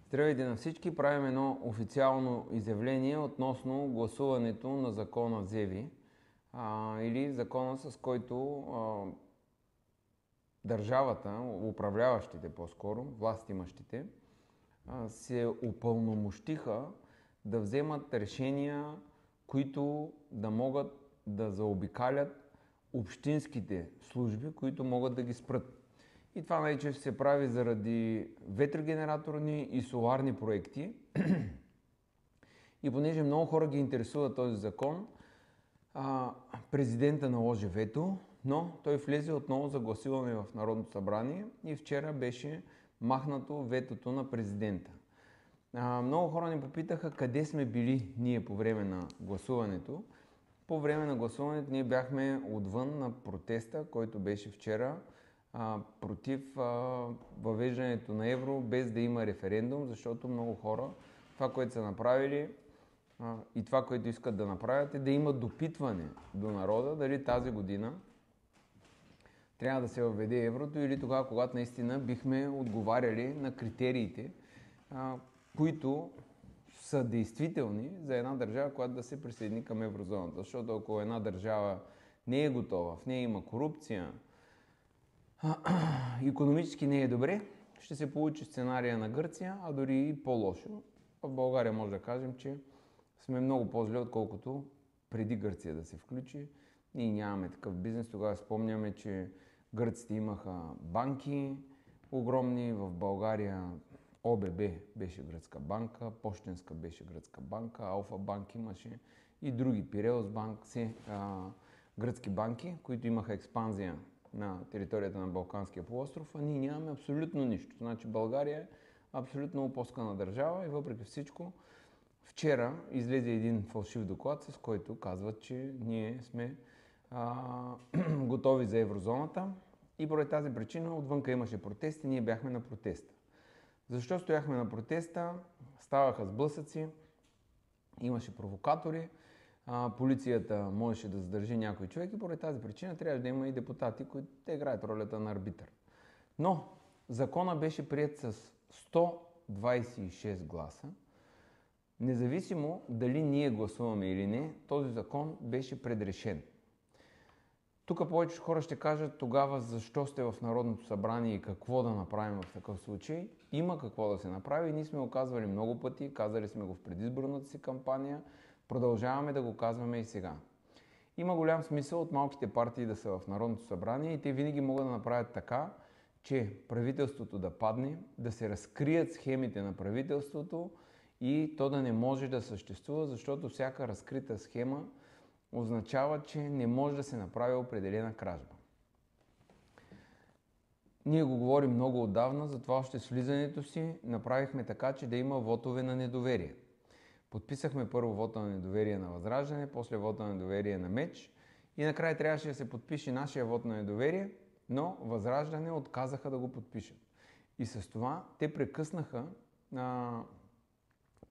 Здравейте на всички! Правим едно официално изявление относно гласуването на закона ЗЕВИ или закона, с който държавата, управляващите по-скоро, властимащите, се упълномощиха да вземат решения, които да могат да заобикалят общинските служби, които могат да ги спрат. И това най-често се прави заради ветрогенераторни и соларни проекти. И понеже много хора ги интересува този закон, президента наложи вето, но той влезе отново за гласуване в Народното събрание и вчера беше махнато ветото на президента. Много хора ни попитаха къде сме били ние по време на гласуването. По време на гласуването ние бяхме отвън на протеста, който беше вчера, против въвеждането на евро без да има референдум, защото много хора това, което са направили и това, което искат да направят, е да има допитване до народа дали тази година трябва да се въведе еврото или тогава, когато наистина бихме отговаряли на критериите, които са действителни за една държава, която да се присъедини към еврозоната. Защото ако една държава не е готова, в нея има корупция, икономически не е добре, ще се получи сценария на Гърция, а дори и по-лошо. В България може да кажем, че сме много по-зле, отколкото преди Гърция да се включи. Ние нямаме такъв бизнес. Тогава спомняме, че гърците имаха банки огромни. В България ОББ беше гръцка банка, Пощенска беше гръцка банка, Алфа банк имаше и други, Пиреус банк, гръцки банки, които имаха експанзия на територията на Балканския полуостров, а ние нямаме абсолютно нищо. Значи България е абсолютно опоскана държава и въпреки всичко вчера излезе един фалшив доклад, с който казват, че ние сме готови за еврозоната и поради тази причина отвънка имаше протести, ние бяхме на протеста. Защо стояхме на протеста? Ставаха сблъсъци, имаше провокатори, полицията можеше да задържи някой човек и поради тази причина трябва да има и депутати, които те играят ролята на арбитър. Но закона беше приет с 126 гласа. Независимо дали ние гласуваме или не, този закон беше предрешен. Тук повече хора ще кажат тогава защо сте в Народното събрание и какво да направим в такъв случай. Има какво да се направи. Ние сме го казвали много пъти, казали сме го в предизборната си кампания, продължаваме да го казваме и сега. Има голям смисъл от малките партии да са в Народното събрание и те винаги могат да направят така, че правителството да падне, да се разкрият схемите на правителството и то да не може да съществува, защото всяка разкрита схема означава, че не може да се направи определена кражба. Ние го говорим много отдавна, затова още с влизането си направихме така, че да има вотове на недоверие. Подписахме първо вота на недоверие на Възраждане, после вота на недоверие на МЕЧ и накрая трябваше да се подпише нашия вот на недоверие, но Възраждане отказаха да го подпишат. И с това те прекъснаха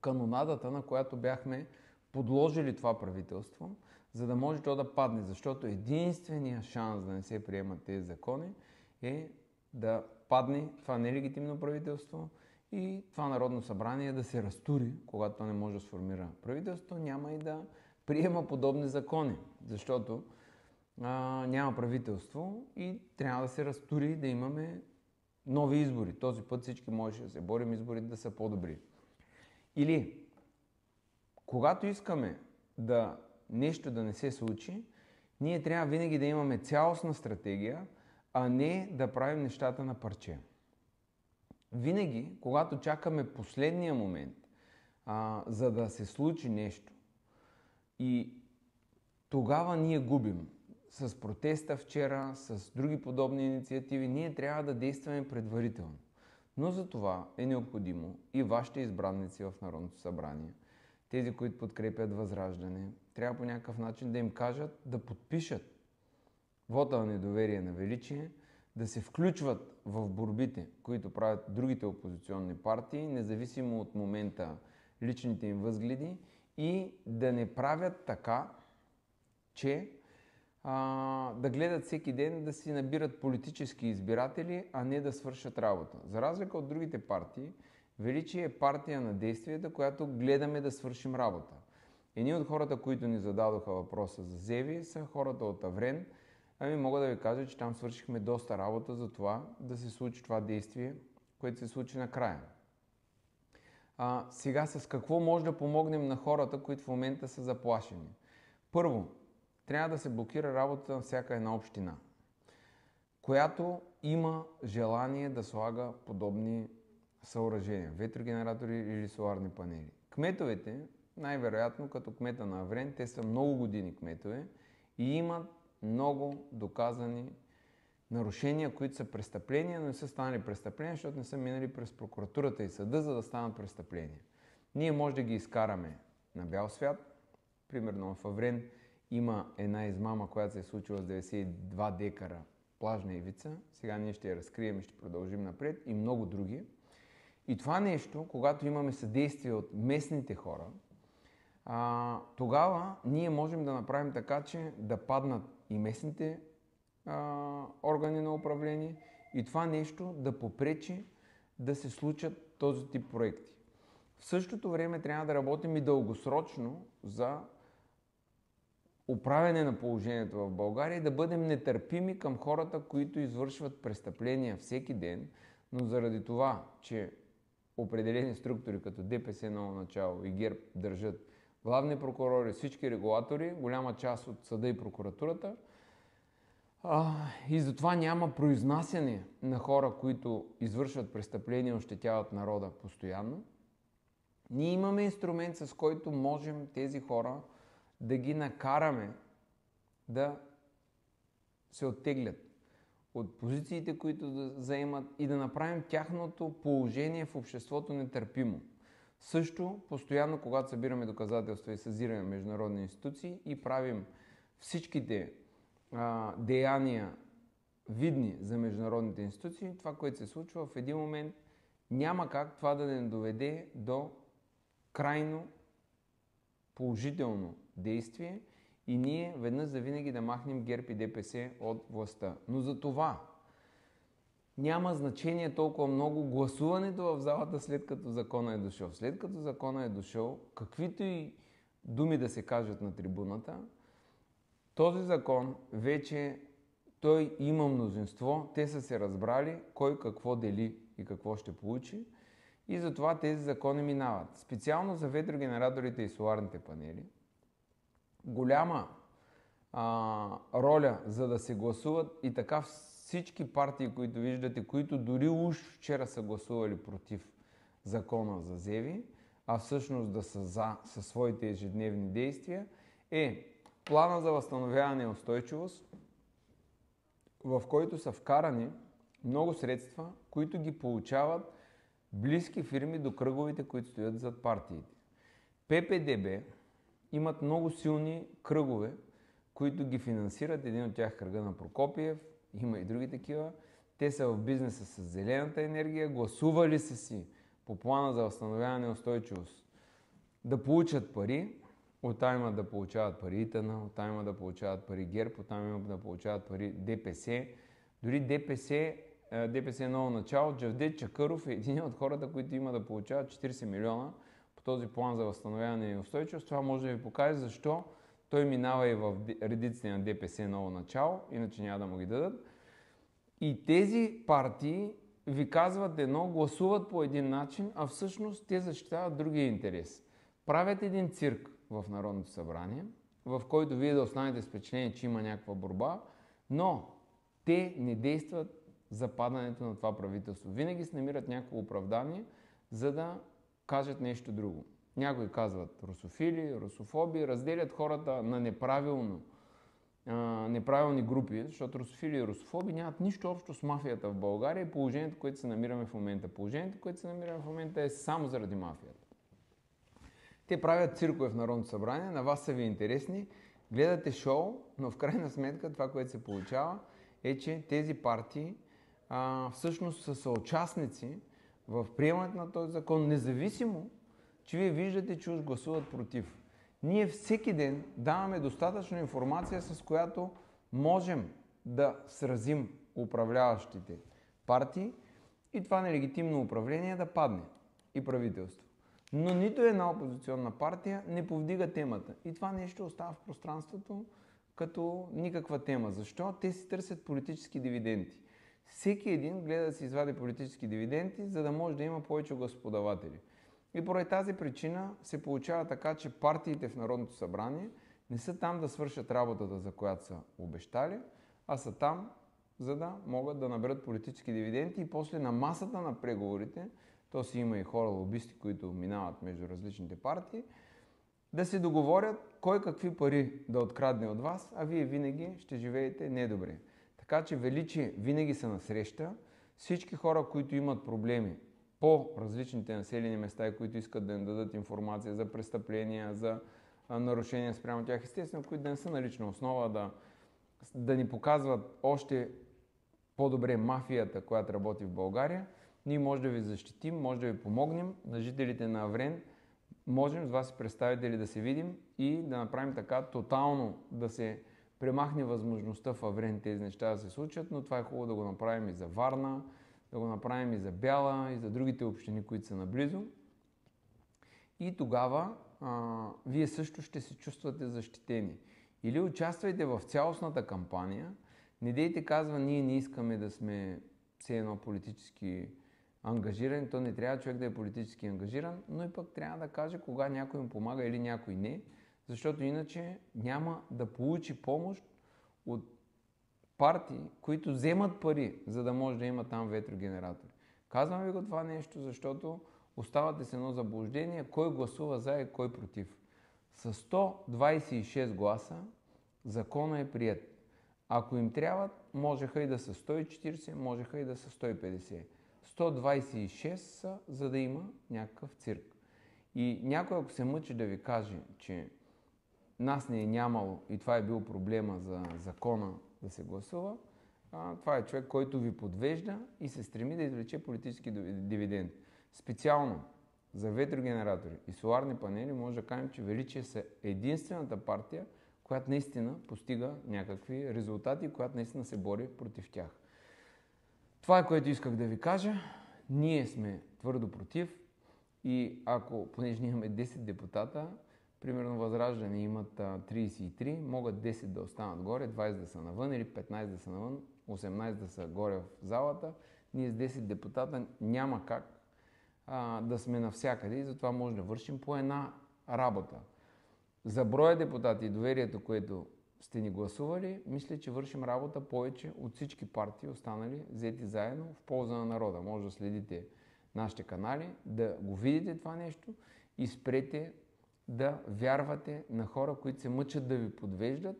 канонадата, на която бяхме подложили това правителство, за да може то да падне, защото единственият шанс да не се приемат тези закони е да падне това нелегитимно правителство и това Народно събрание да се разтури, когато то не може да сформира правителство, няма и да приема подобни закони, защото няма правителство и трябва да се разтури, да имаме нови избори. Този път всички можеше да се борим изборите да са по-добри. Или, когато искаме нещо да не се случи, ние трябва винаги да имаме цялостна стратегия, а не да правим нещата на парче. Винаги, когато чакаме последния момент, за да се случи нещо, и тогава ние губим. С протеста вчера, с други подобни инициативи, ние трябва да действаме предварително. Но за това е необходимо и вашите избранници в Народното събрание, тези, които подкрепят Възраждане, трябва по някакъв начин да им кажат да подпишат вота на недоверие на Величие, да се включват в борбите, които правят другите опозиционни партии, независимо от момента личните им възгледи и да не правят така, че да гледат всеки ден да си набират политически избиратели, а не да свършат работа. За разлика от другите партии, Величие е партия на действията, която гледаме да свършим работа. Едни от хората, които ни зададоха въпроса за Зеви, са хората от Аврен. Мога да ви кажа, че там свършихме доста работа за това да се случи това действие, което се случи накрая. Сега с какво може да помогнем на хората, които в момента са заплашени? Първо, трябва да се блокира работата на всяка една община, която има желание да слага подобни съоръжения, ветрогенератори или соларни панели. Кметовете, най-вероятно като кмета на Аврен, те са много години кметове и имат много доказани нарушения, които са престъпления, но не са станали престъпления, защото не са минали през прокуратурата и съда, за да станат престъпления. Ние може да ги изкараме на бял свят. Примерно в Аврен има една измама, която се е случила с 92 декара плажна ивица. Сега ние ще я разкрием и ще продължим напред и много други. И това нещо, когато имаме съдействие от местните хора, тогава ние можем да направим така, че да паднат и местните органи на управление и това нещо да попречи да се случат този тип проекти. В същото време трябва да работим и дългосрочно за управяне на положението в България и да бъдем нетърпими към хората, които извършват престъпления всеки ден, но заради това, че определени структури като ДПС ново начало и ГЕРБ държат главни прокурори, всички регулатори, голяма част от съда и прокуратурата, и затова няма произнасяне на хора, които извършват престъпления и ощетяват народа постоянно. Ние имаме инструмент, с който можем тези хора да ги накараме да се оттеглят от позициите, които да заемат и да направим тяхното положение в обществото нетърпимо. Също, постоянно, когато събираме доказателства и съзираме международни институции и правим всичките деяния видни за международните институции, това, което се случва в един момент, няма как това да не доведе до крайно положително действие и ние веднъж завинаги да махнем ГЕРБ и ДПС от властта. Но за това няма значение толкова много гласуването в залата след като закона е дошъл. След като закона е дошъл, каквито и думи да се кажат на трибуната, този закон вече той има мнозинство, те са се разбрали кой какво дели и какво ще получи и затова тези закони минават. Специално за ветрогенераторите и соларните панели, голяма роля за да се гласуват и така всички партии, които виждате, които дори уж вчера са гласували против закона за ЗЕВИ, а всъщност да са за със своите ежедневни действия, е плана за възстановяване и устойчивост, в който са вкарани много средства, които ги получават близки фирми до кръговите, които стоят зад партиите. ППДБ имат много силни кръгове, които ги финансират. Един от тях кръга на Прокопиев, има и други такива. Те са в бизнеса с зелената енергия, гласували са си по плана за възстановяване и устойчивост да получат пари. Оттам имат да получават пари ИТН, оттам имат да получават пари ГЕРБ, оттам имат да получават пари ДПС. Дори ДПС ново начало, Джавдет Чакъров е един от хората, които има да получават 40 милиона по този план за възстановяване и устойчивост. Това може да ви покаже защо той минава и в редиците на ДПС ново начало, иначе няма да му ги дадат. И тези партии ви казват едно, гласуват по един начин, а всъщност те защитават другия интерес. Правят един цирк в Народното събрание, в който вие да останете с впечатление, че има някаква борба, но те не действат за падането на това правителство. Винаги се намират някакво оправдание, за да кажат нещо друго. Някои казват русофили, русофоби, разделят хората на неправилни групи, защото русофили и русофоби нямат нищо общо с мафията в България и положението, което се намираме в момента. Положението, което се намираме в момента е само заради мафията. Те правят циркове в Народното събрание, на вас са ви интересни, гледате шоу, но в крайна сметка това, което се получава е, че тези партии всъщност са съучастници в приемането на този закон, независимо, че вие виждате, че уж гласуват против. Ние всеки ден даваме достатъчно информация, с която можем да сразим управляващите партии и това нелегитимно управление да падне. и правителство. Но нито една опозиционна партия не повдига темата. И това нещо остава в пространството като никаква тема. Защо? Те си търсят политически дивиденти. Всеки един гледа да си извади политически дивиденти, за да може да има повече гласоподаватели. И поради тази причина се получава така, че партиите в Народното събрание не са там да свършат работата, за която са обещали, а са там, за да могат да наберат политически дивиденти и после на масата на преговорите, то си има и хора лобисти, които минават между различните партии, да се договорят кой какви пари да открадне от вас, а вие винаги ще живеете недобре. Така че величие винаги са насреща. Всички хора, които имат проблеми по различните населени места и които искат да им дадат информация за престъпления, за нарушения спрямо тях, естествено, които да не са на лична основа, да ни показват още по-добре мафията, която работи в България, ние може да ви защитим, може да ви помогнем на жителите на Аврен. Можем с вас представители да се видим и да направим така тотално да се премахне възможността в Аврен тези неща да се случат, но това е хубаво да го направим и за Варна, да го направим и за Бяла, и за другите общини, които са наблизо. И тогава вие също ще се чувствате защитени. Или участвайте в цялостната кампания, не дейте казва, ние не искаме да сме все едно политически ангажиран, то не трябва човек да е политически ангажиран, но и пък трябва да каже кога някой му помага или някой не, защото иначе няма да получи помощ от партии, които вземат пари, за да може да има там ветрогенератори. Казвам ви го това нещо, защото оставате с едно заблуждение, кой гласува за и кой против. С 126 гласа закона е прият. Ако им трябват, можеха и да са 140, можеха и да са 150. 126 са, за да има някакъв цирк. И някой, ако се мъчи да ви каже, че нас не е нямало и това е бил проблема за закона да се гласува, това е човек, който ви подвежда и се стреми да извлече политически дивиденд. Специално за ветрогенератори и соларни панели може да кажем, че Величие са единствената партия, която наистина постига някакви резултати, която наистина се бори против тях. Това е, което исках да ви кажа. Ние сме твърдо против и ако, понеже ние имаме 10 депутата, примерно Възраждане имат 33, могат 10 да останат горе, 20 да са навън или 15 да са навън, 18 да са горе в залата. Ние с 10 депутата няма как да сме навсякъде и затова може да вършим по една работа. За броя депутати и доверието, което сте ни гласували, мисля, че вършим работа повече от всички партии, останали взети заедно в полза на народа. Може да следите нашите канали, да го видите това нещо и спрете да вярвате на хора, които се мъчат да ви подвеждат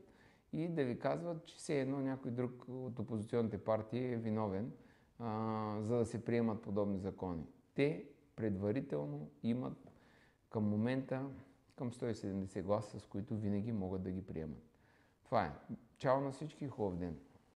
и да ви казват, че все едно някой друг от опозиционните партии е виновен, за да се приемат подобни закони. Те предварително имат към момента към 170 гласа, с които винаги могат да ги приемат. Това е. Чао на всички и хубав ден!